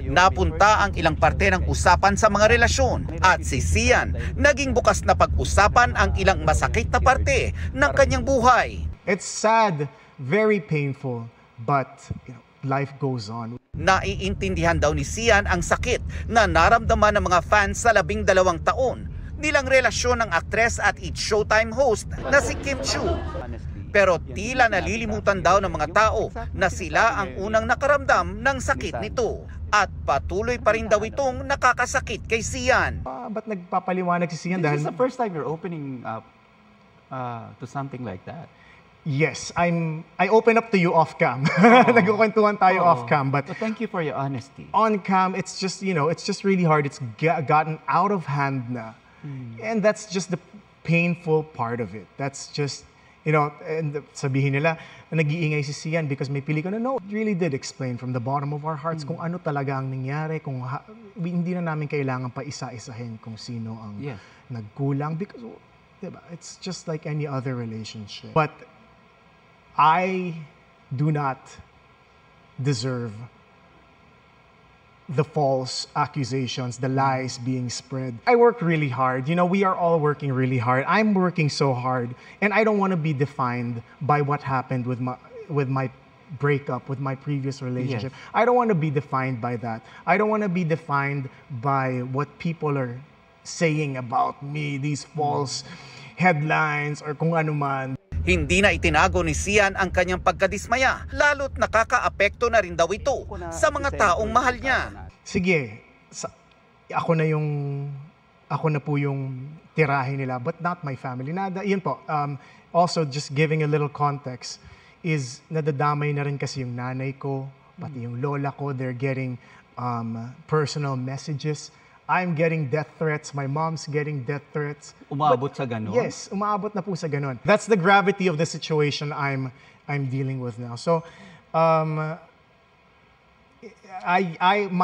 Napunta ang ilang parte ng usapan sa mga relasyon at si Sian naging bukas na pag-usapan ang ilang masakit na parte ng kanyang buhay. It's sad, very painful, but life goes on. Naiintindihan daw ni Sian ang sakit na naramdaman ng mga fans sa 12 taon nilang relasyon ng aktres at It's Showtime host na si Kim Chiu. Pero tila nalilimutan daw ng mga tao na sila ang unang nakaramdam ng sakit nito. At patuloy pa rin daw itong nakakasakit kay Sian. Ba't nagpapaliwanag si Sian? This is the first time you're opening up to something like that. Yes, I open up to you off cam. Nagkukwentuhan tayo off cam, but thank you for your honesty. On cam, it's just it's just really hard. It's gotten out of hand na, and that's just the painful part of it. That's just and sabihin nila nag-iingay si Sian because may pelikula. No, it really did explain from the bottom of our hearts kung ano talaga ang nangyari, kung hindi na namin kailangan pa isa-isahin kung sino ang nagkulang because diba, it's just like any other relationship. But I do not deserve the false accusations, the lies being spread. I work really hard. We are all working really hard. I'm working so hard, and I don't want to be defined by what happened with my breakup, with my previous relationship. Yes. I don't want to be defined by that. I don't want to be defined by what people are saying about me, these false headlines or kung ano man. Hindi na itinago ni Sian ang kanyang pagkadismaya, lalo't nakakaapekto na rin daw ito sa mga taong mahal niya. Sige, ako na po yung tirahin nila, but not my family. Yun po, also just giving a little context is nadadamay na rin kasi yung nanay ko, pati yung lola ko, they're getting personal messages. I'm getting death threats. My mom's getting death threats. Umaabot sa ganon? Yes, umaabot na po sa ganon. That's the gravity of the situation I'm dealing with now. So, my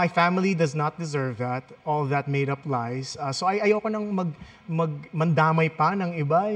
family does not deserve that. All that made up lies. So ayoko nang mandamay pa ng iba.